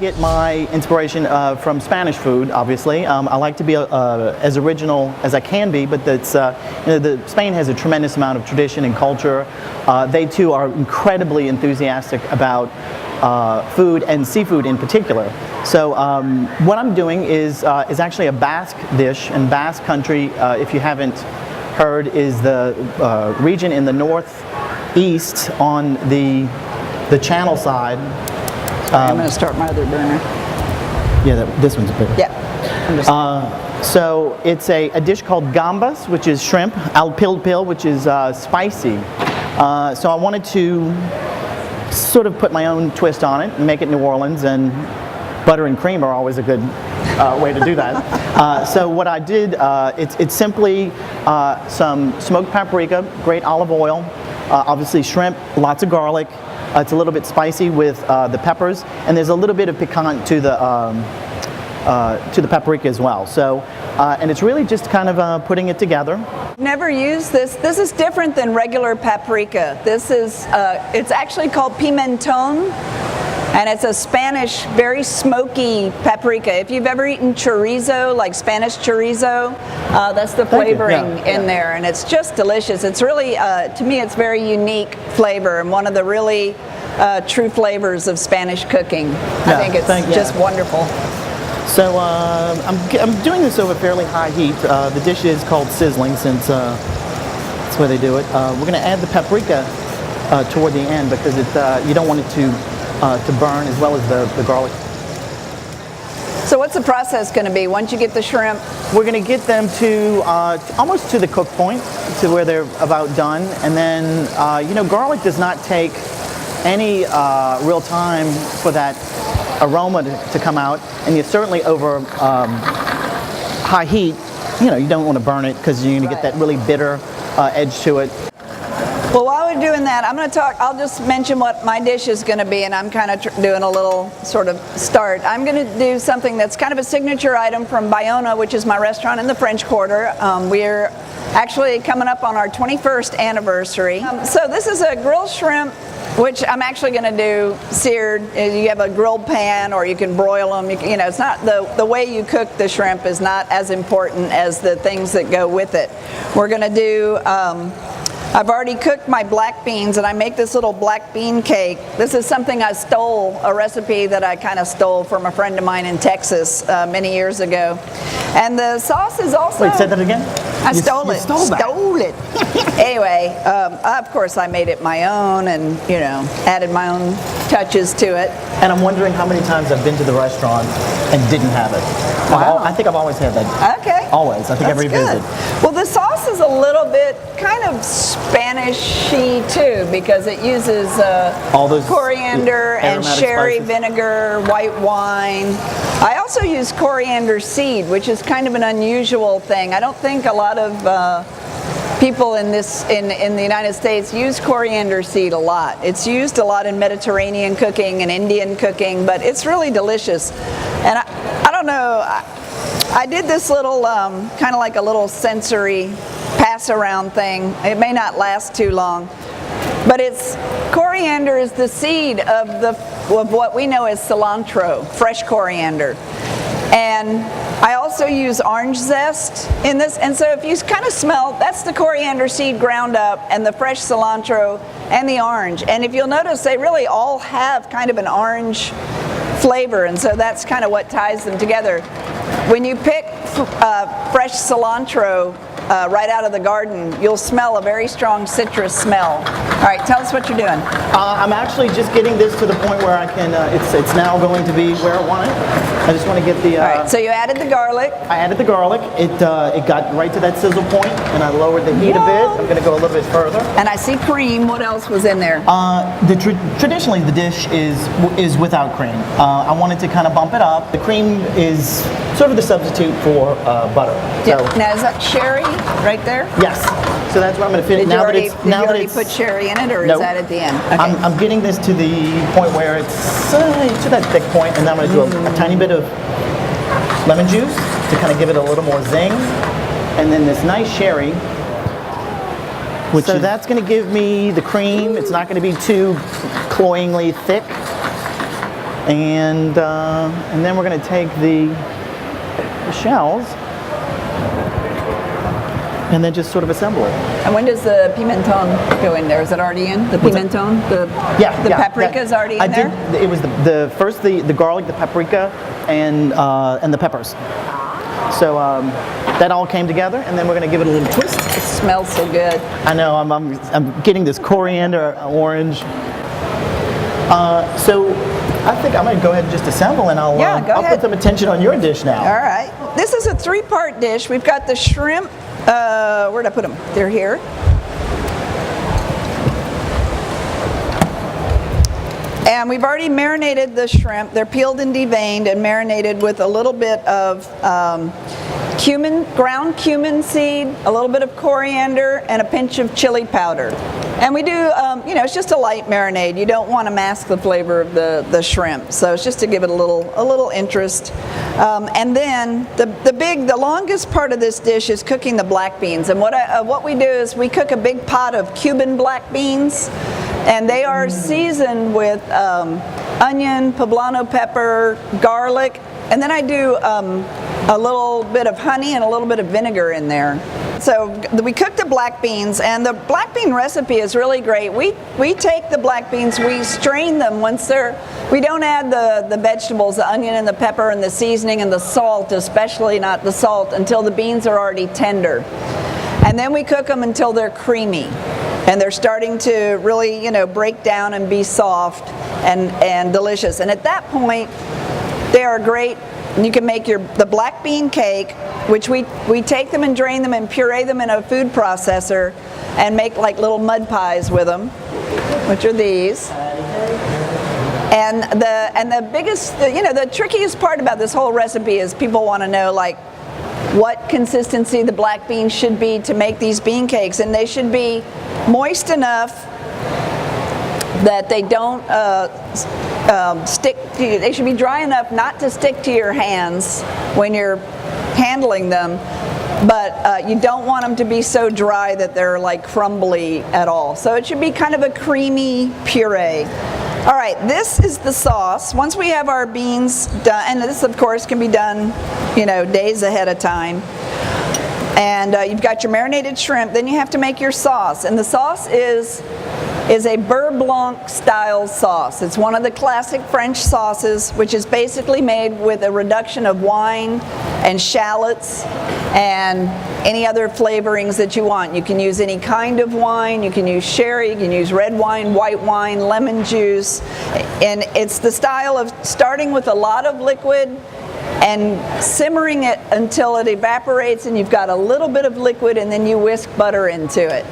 get my inspiration from Spanish food, obviously. I like to be as original as I can be, but Spain has a tremendous amount of tradition and culture. They too are incredibly enthusiastic about food and seafood in particular. So what I'm doing is actually a Basque dish, and Basque country, if you haven't heard, is the region in the northeast on the channel side. I'm going to start my other burner. Yeah, this one's bigger. Yeah. So it's a dish called gambas, which is shrimp, al pil, which is spicy. So I wanted to sort of put my own twist on it and make it New Orleans, and butter and cream are always a good way to do that. So what I did, it's simply some smoked paprika, great olive oil, obviously shrimp, lots of garlic. It's a little bit spicy with the peppers, and there's a little bit of piquant to the paprika as well. So, and it's really just kind of putting it together. Never used this. This is different than regular paprika. This is, it's actually called pimentón, and it's a Spanish, very smoky paprika. If you've ever eaten chorizo, like Spanish chorizo, that's the flavoring in there, and it's just delicious. It's really, to me, it's very unique flavor, and one of the really true flavors of Spanish cooking. I think it's just wonderful. So I'm doing this over fairly high heat. The dish is called sizzling, since that's where they do it. We're going to add the paprika toward the end, because you don't want it to burn, as well as the garlic. So what's the process going to be once you get the shrimp? We're going to get them to almost to the cook point, to where they're about done, and then garlic does not take any real time for that aroma to come out, and you certainly over high heat, you don't want to burn it, because you're going to get that really bitter edge to it. Well, while we're doing that, I'll just mention what my dish is going to be, and I'm kind of doing a little sort of start. I'm going to do something that's kind of a signature item from Bayona, which is my restaurant in the French Quarter. We're actually coming up on our 21st anniversary. So this is a grilled shrimp, which I'm actually going to do seared. You have a grilled pan, or you can broil them. It's not the way you cook the shrimp is not as important as the things that go with it. We're going to do, I've already cooked my black beans, and I make this little black bean cake. This is something I stole, a recipe that I kind of stole from a friend of mine in Texas many years ago. And the sauce is also... Wait, say that again? I stole it. Stole it. Anyway, of course I made it my own, and added my own touches to it. And I'm wondering how many times I've been to the restaurant and didn't have it. Wow. I think I've always had that. Okay. Always. I think every visit. Well, the sauce is a little bit kind of Spanish-y too, because it uses all those coriander and sherry spices. vinegar, white wine. I also use coriander seed, which is kind of an unusual thing. I don't think a lot of people in the United States use coriander seed a lot. It's used a lot in Mediterranean cooking and Indian cooking, but it's really delicious. And I don't know, I did this little kind of like a little sensory pass around thing. It may not last too long, but coriander is the seed of what we know as cilantro, fresh coriander. And I also use orange zest in this, and so if you kind of smell, that's the coriander seed ground up, and the fresh cilantro and the orange. And if you'll notice, they really all have kind of an orange flavor, and so that's kind of what ties them together. When you pick fresh cilantro right out of the garden, you'll smell a very strong citrus smell. All right, tell us what you're doing. I'm actually just getting this to the point where I can, it's now going to be where I want it. I just want to get the... All right, so you added the garlic. I added the garlic. It got right to that sizzle point, and I lowered the heat a bit. I'm going to go a little bit further. And I see cream. What else was in there? Traditionally, the dish is without cream. I wanted to kind of bump it up. The cream is sort of the substitute for butter. Yeah. So, now, is that sherry right there? Yes. So that's what I'm going to fit. Did you already put sherry in it, or is that at the end? Okay. I'm getting this to the point where it's to that thick point, and then I'm going to do a tiny bit of lemon juice to kind of give it a little more zing, and then this nice sherry. So that's going to give me the cream. It's not going to be too cloyingly thick. And then we're going to take the shells and then just sort of assemble it. And when does the pimenton go in there? Is it already in? The pimenton? The paprika is already in there? It was first the garlic, the paprika, and the peppers. So that all came together, and then we're going to give it a little twist. It smells so good. I know, I'm getting this coriander orange. So I think I'm going to go ahead and just assemble, and I'll put some attention on your dish now. All right. This is a 3-part dish. We've got the shrimp. Where'd I put them? They're here. And we've already marinated the shrimp. They're peeled and deveined and marinated with a little bit of cumin, ground cumin seed, a little bit of coriander, and a pinch of chili powder. And we do, it's just a light marinade. You don't want to mask the flavor of the shrimp. So it's just to give it a little interest. And then the longest part of this dish is cooking the black beans. And what we do is we cook a big pot of Cuban black beans. And they are seasoned with onion, poblano pepper, garlic, and then I do a little bit of honey and a little bit of vinegar in there. So we cook the black beans, and the black bean recipe is really great. We take the black beans, we strain them we don't add the vegetables, the onion and the pepper and the seasoning and the salt, especially not the salt, until the beans are already tender. And then we cook them until they're creamy. And they're starting to really, break down and be soft and delicious. And at that point, they are great. You can make the black bean cake, which we take them and drain them and puree them in a food processor and make like little mud pies with them, which are these. And the biggest, the trickiest part about this whole recipe is people want to know what consistency the black beans should be to make these bean cakes, and they should be moist enough that they don't stick to you. They should be dry enough not to stick to your hands when you're handling them, but you don't want them to be so dry that they're like crumbly at all. So it should be kind of a creamy puree. All right, this is the sauce. Once we have our beans done, and this of course can be done, days ahead of time. And you've got your marinated shrimp, then you have to make your sauce. And the sauce is a beurre blanc style sauce. It's one of the classic French sauces, which is basically made with a reduction of wine and shallots and any other flavorings that you want. You can use any kind of wine. You can use sherry, you can use red wine, white wine, lemon juice. And it's the style of starting with a lot of liquid and simmering it until it evaporates and you've got a little bit of liquid, and then you whisk butter into it.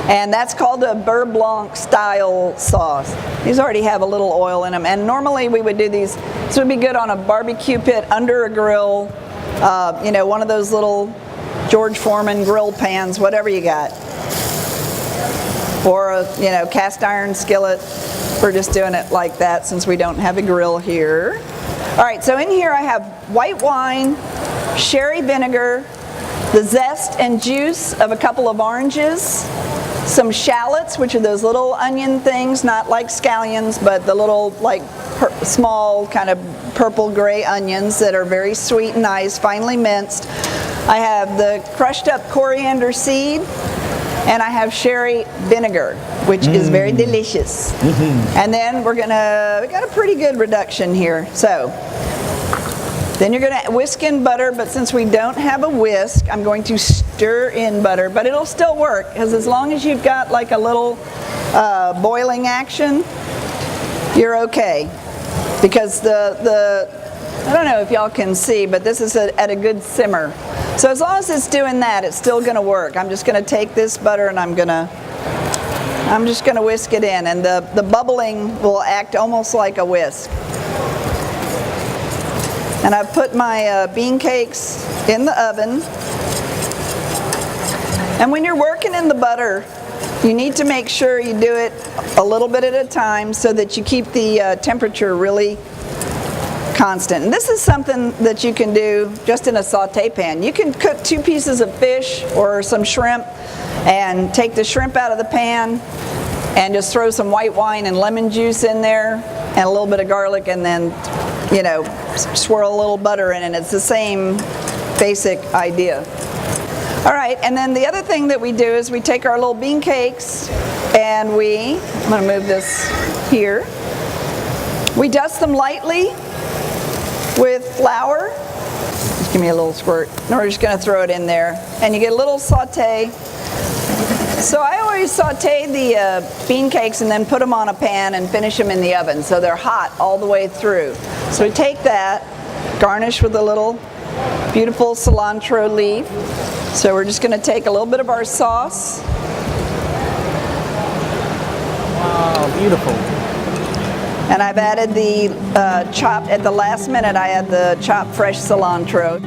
And that's called a beurre blanc style sauce. These already have a little oil in them, and normally we would do these. This would be good on a barbecue pit, under a grill, one of those little George Foreman grill pans, whatever you got, or a cast iron skillet. We're just doing it like that since we don't have a grill here. All right, so in here I have white wine, sherry vinegar, the zest and juice of a couple of oranges, some shallots, which are those little onion things, not like scallions, but the little small kind of purple gray onions that are very sweet and nice, finely minced. I have the crushed up coriander seed, and I have sherry vinegar, which is very delicious. And then we got a pretty good reduction here. So then you're gonna whisk in butter, but since we don't have a whisk, I'm going to stir in butter, but it'll still work, because as long as you've got like a little boiling action, you're okay. Because I don't know if y'all can see, but this is at a good simmer. So as long as it's doing that, it's still going to work. I'm just going to take this butter and I'm just going to whisk it in, and the bubbling will act almost like a whisk. And I've put my bean cakes in the oven. And when you're working in the butter, you need to make sure you do it a little bit at a time so that you keep the temperature really constant. And this is something that you can do just in a saute pan. You can cook 2 pieces of fish or some shrimp and take the shrimp out of the pan and just throw some white wine and lemon juice in there and a little bit of garlic, and then, you know, swirl a little butter in it. It's the same basic idea. All right, and then the other thing that we do is we take our little bean cakes and I'm going to move this here. We dust them lightly with flour. Just give me a little squirt. And we're just going to throw it in there. And you get a little saute. So I always saute the bean cakes and then put them on a pan and finish them in the oven so they're hot all the way through. So we take that, garnish with a little beautiful cilantro leaf. So we're just going to take a little bit of our sauce. Wow, beautiful. And I've added the chopped, at the last minute I add the chopped fresh cilantro.